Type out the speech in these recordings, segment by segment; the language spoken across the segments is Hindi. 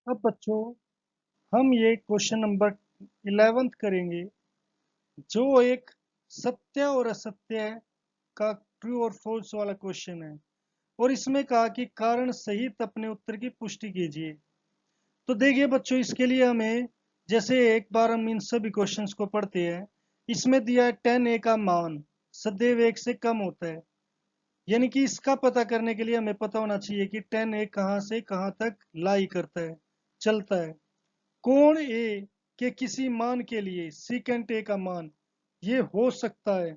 अब बच्चों हम ये क्वेश्चन नंबर 11 करेंगे जो एक सत्य और असत्य का ट्रू और फॉल्स वाला क्वेश्चन है। और इसमें कहा कि कारण सहित अपने उत्तर की पुष्टि कीजिए। तो देखिए बच्चों, इसके लिए हमें जैसे एक बार हम इन सभी क्वेश्चंस को पढ़ते हैं। इसमें दिया है 10a का मान सदैव 1 से कम होता है। यानी कि इसका पता करने के लिए हमें पता होना चाहिए कि 10a कहाँ से कहाँ तक लाई करता है, चलता है। कोण ए के किसी मान के लिए सीकेंट ए का मान ये हो सकता है।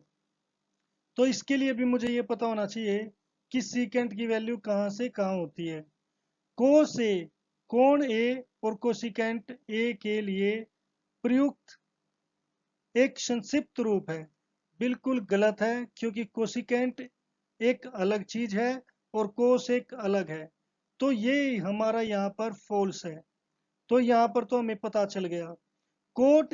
तो इसके लिए भी मुझे ये पता होना चाहिए कि सीकेंट की वैल्यू कहाँ से कहाँ होती है। कोस ए, कोण ए और कोसिकेंट ए के लिए प्रयुक्त एक संक्षिप्त रूप है। बिल्कुल गलत है, क्योंकि कोसिकेंट एक अलग चीज है और कोस एक अलग है। तो ये हमारा यहाँ पर फॉल्स है। तो यहाँ पर तो हमें पता चल गया। कोट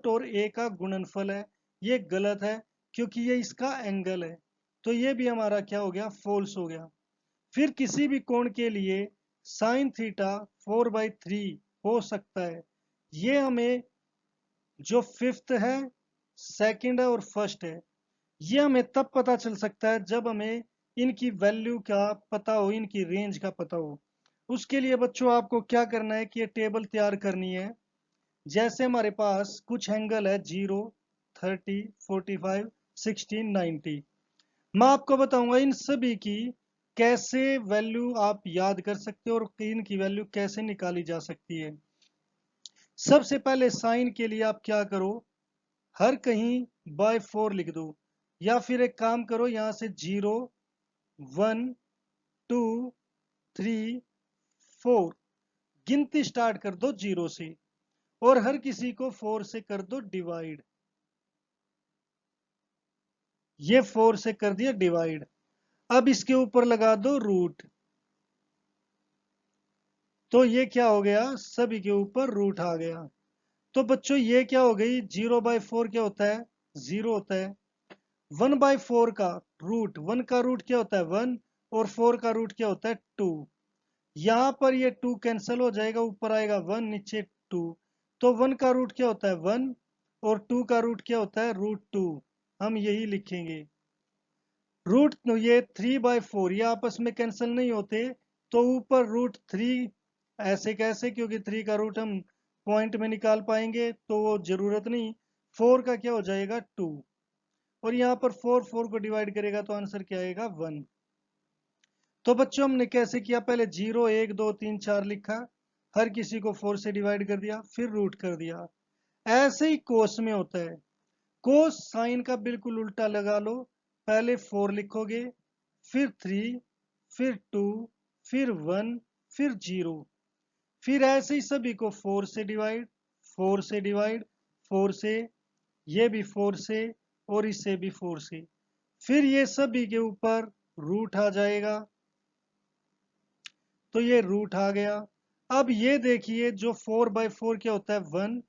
और ए का गुणनफल है, ये गलत है क्योंकि ये इसका एंगल है। तो ये भी हमारा क्या हो गया, फॉल्स हो गया। फिर किसी भी कोण के लिए साइन थीटा 4/3 हो सकता है। ये हमें जो फिफ्थ है, सेकंड है और फर्स्ट है, ये हमें तब पता चल सकता है जब हमें इनकी वैल्यू का पता हो, इनकी रेंज का पता हो। उसके लिए बच्चों आपको क्या करना है कि ये टेबल तैयार करनी है। जैसे हमारे पास कुछ एंगल है 0, 30, 45, 16, 90। मैं आपको बताऊंगा इन सभी की कैसे वैल्यू आप याद कर सकते हो और इनकी वैल्यू कैसे निकाली जा सकती है। सबसे पहले साइन के लिए आप क्या करो, हर कहीं बाय 4 लिख दो। या फिर एक काम करो, यहां से 0, 1, 2, 3, 4 गिनती स्टार्ट कर दो 0 से और हर किसी को 4 से कर दो डिवाइड। ये 4 से कर दिया डिवाइड। अब इसके ऊपर लगा दो रूट। तो ये क्या हो गया, सभी के ऊपर रूट आ गया। तो बच्चों ये क्या हो गई, 0/4 क्या होता है, 0 होता है। 1/4 का रूट, 1 का रूट क्या होता है 1, और 4 का रूट क्या होता है 2। यहां पर ये 2 कैंसिल हो जाएगा, ऊपर आएगा 1, नीचे 2। तो 1 का रूट क्या होता है 1 और 2 का रूट क्या होता है √2। हम यही लिखेंगे। रूट ये 3/4 ये आपस में कैंसिल नहीं होते। तो ऊपर √3 ऐसे कैसे, क्योंकि 3 का रूट हम पॉइंट में निकाल पाएंगे तो वो जरूरत नहीं। 4 का क्या हो जाएगा 2, और यहाँ पर 4 को डिवाइड करेगा तो आंसर क्या आएगा 1। तो बच्चों हमने कैसे किया, पहले 0, 1, 2, 3, 4 लिखा, हर किसी को 4 से डिवाइड कर दिया, फिर रूट कर दिया। ऐसे ही कोस में होता है। कोस साइन का बिल्कुल उल्टा लगा लो। पहले 4 लिखोगे, फिर 3, फिर 2, फिर 1, फिर 0। फिर ऐसे ही सभी को 4 से डिवाइड, 4 से डिवाइड, 4 से, ये भी 4 से और इसे भी 4 से। फिर ये सभी के ऊपर रूट आ जाएगा। तो ये रूट आ गया। अब ये देखिए जो 4/4 क्या होता है 1।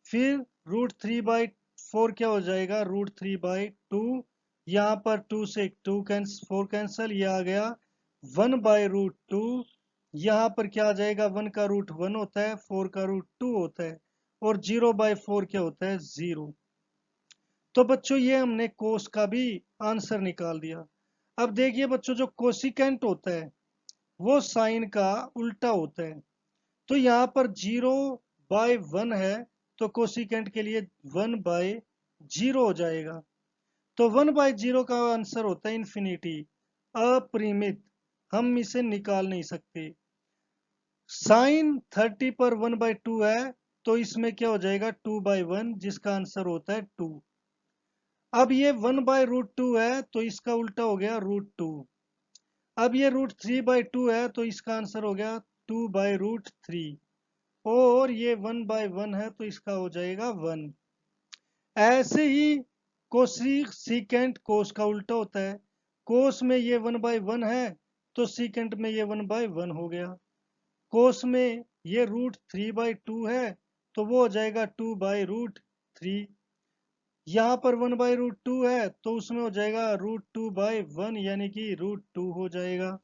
फिर √3/4 क्या हो जाएगा √3/2। यहाँ पर 2 से 2 4 कैंसल, ये आ गया 1/√2। यहाँ पर क्या आ जाएगा, 1 का रूट 1 होता है, 4 का रूट 2 होता है, और 0/4 क्या होता है 0। तो बच्चों ये हमने कोस का भी आंसर निकाल दिया। अब देखिए बच्चों, जो कोसिकेंट होता है वो साइन का उल्टा होता है। तो यहाँ पर 0/1 है, तो कोसिकेंट के लिए 1/0 हो जाएगा। तो 1/0 का आंसर होता है इन्फिनिटी, अपरिमित। हम इसे निकाल नहीं सकते। साइन 30 पर 1/2 है, तो इसमें क्या हो जाएगा 2/1, जिसका आंसर होता है 2। अब ये 1/√2 है, तो इसका उल्टा हो गया √2। अब ये √3/2 है, तो इसका आंसर हो गया 2/√3। और ये 1/1 है, तो इसका हो जाएगा 1। ऐसे ही कोसी सीकेंट कोस का उल्टा होता है। कोस में ये 1/1 है, तो सीकेंट में ये 1/1 हो गया। कोस में ये √3/2 है, तो वो हो जाएगा 2/√3। यहाँ पर 1/√2 है, तो उसमें हो जाएगा √2/1, यानी कि √2 हो जाएगा।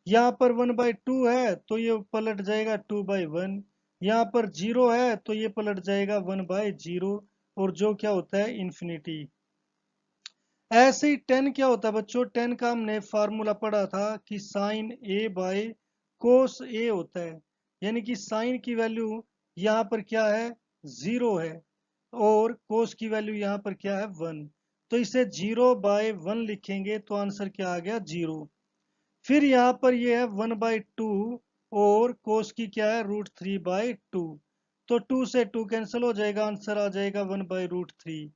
यहाँ पर 1/2 है तो ये पलट जाएगा 2/1। यहाँ पर 0 है तो ये पलट जाएगा 1/0। और जो क्या होता है इन्फिनिटी। ऐसे ही 10 क्या होता है बच्चों, 10 का हमने फार्मूला पढ़ा था कि साइन ए बाय कोस ए होता है। यानी कि साइन की वैल्यू यहाँ पर क्या है 0 है और कोस की वैल्यू यहाँ पर क्या है 1। तो इसे 0/1 लिखेंगे तो आंसर क्या आ गया 0। फिर यहाँ पर ये है 1/2 और कोस की क्या है √3/2। तो 2 से 2 कैंसिल हो जाएगा, आंसर आ जाएगा 1/√3।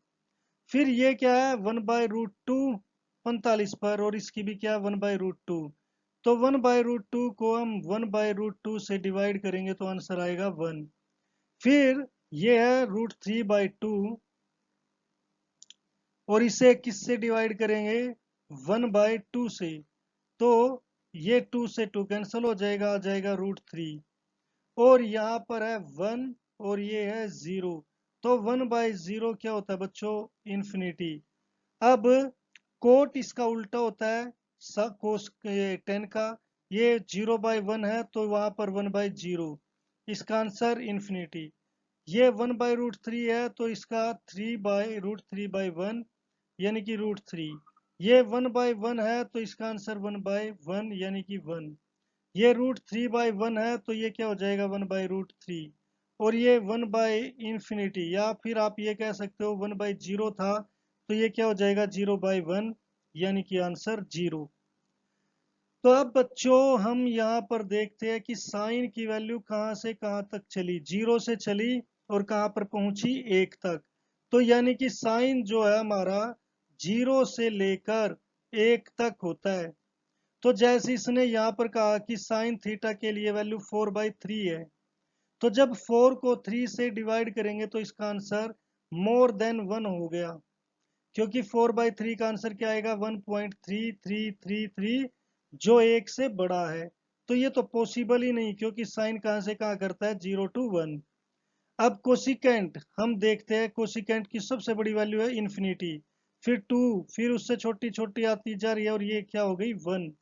फिर ये क्या है 1/√2 45 पर, और इसकी भी क्या है 1/√2। तो 1/√2 को हम 1/√2 से डिवाइड करेंगे तो आंसर आएगा 1। फिर ये है √3/2 और इसे किससे डिवाइड करेंगे 1/2 से। तो ये 2 से 2 कैंसिल हो जाएगा, आ जाएगा √3। और यहाँ पर है 1 और ये है 0। तो 1/0 क्या होता है बच्चों इन्फिनिटी। अब कोट इसका उल्टा होता है कोस 10 का। ये 0/1 है तो वहां पर 1/0। इसका आंसर इन्फिनिटी। ये 1/√3 है तो इसका 3/√3/1 यानी कि √3। ये 1/1 है तो इसका आंसर 1/1 यानी कि 1। ये √3/1 है तो ये क्या हो जाएगा 1/√3। और ये 1/∞, या फिर आप ये कह सकते हो 1/0 था तो ये क्या हो जाएगा 0/1 यानी कि आंसर 0। तो अब बच्चों हम यहाँ पर देखते हैं कि साइन की वैल्यू कहाँ से कहाँ तक चली, 0 से चली और कहाँ पर पहुंची 1 तक। तो यानी कि साइन जो है हमारा 0 से लेकर 1 तक होता है। तो जैसे इसने यहाँ पर कहा कि साइन थीटा के लिए वैल्यू 4/3 है, तो जब 4 को 3 से डिवाइड करेंगे तो इसका आंसर मोर देन 1 हो गया। क्योंकि 4/3 का आंसर क्या आएगा 1.3333, जो 1 से बड़ा है। तो ये तो पॉसिबल ही नहीं, क्योंकि साइन कहाँ से कहाँ करता है 0 to 1। अब कोसिकेंट हम देखते हैं, कोसिकेंट की सबसे बड़ी वैल्यू है इन्फिनिटी, फिर 2, फिर उससे छोटी छोटी आती जा रही है और ये क्या हो गई 1।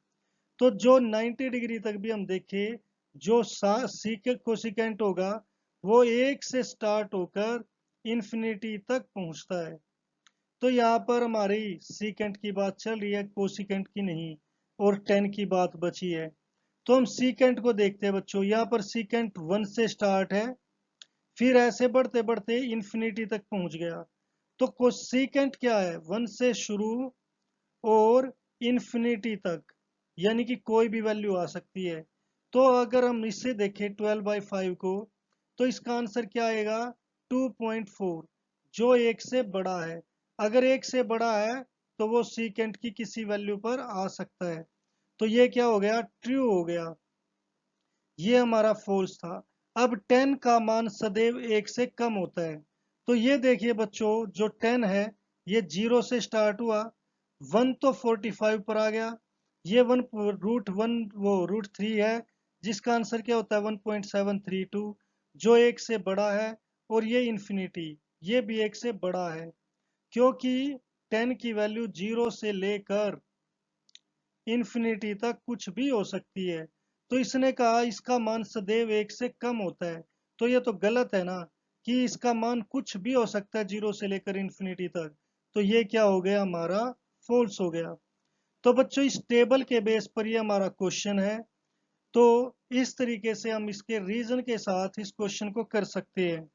तो जो 90 डिग्री तक भी हम देखें, जो सीकेंट कोसिकेंट होगा वो 1 से स्टार्ट होकर इन्फिनिटी तक पहुंचता है। तो यहाँ पर हमारी सीकेंट की बात चल रही है, कोसिकेंट की नहीं, और 10 की बात बची है। तो हम सीकेंट को देखते हैं बच्चों। यहाँ पर सीकेंट 1 से स्टार्ट है, फिर ऐसे बढ़ते बढ़ते इन्फिनिटी तक पहुंच गया। तो कोसिकेंट क्या है 1 से शुरू और इन्फिनिटी तक, यानी कि कोई भी वैल्यू आ सकती है। तो अगर हम इससे देखें 12/5 को, तो इसका आंसर क्या आएगा 2.4, जो 1 से बड़ा है। अगर 1 से बड़ा है तो वो सीकेंट की किसी वैल्यू पर आ सकता है। तो ये क्या हो गया ट्रू हो गया, ये हमारा फॉल्स था। अब 10 का मान सदैव 1 से कम होता है। तो ये देखिए बच्चों, जो 10 है ये 0 से स्टार्ट हुआ, 1 तो 45 पर आ गया, ये 1 √1 वो √3 है, जिसका आंसर क्या होता है 1.732, जो 1 से बड़ा है। और ये इन्फिनिटी, ये भी 1 से बड़ा है, क्योंकि 10 की वैल्यू 0 से लेकर इन्फिनिटी तक कुछ भी हो सकती है। तो इसने कहा इसका मान सदैव 1 से कम होता है। तो ये तो गलत है ना, कि इसका मान कुछ भी हो सकता है 0 से लेकर इन्फिनिटी तक। तो ये क्या हो गया हमारा फॉल्स हो गया। तो बच्चों इस टेबल के बेस पर ये हमारा क्वेश्चन है। तो इस तरीके से हम इसके रीजन के साथ इस क्वेश्चन को कर सकते हैं।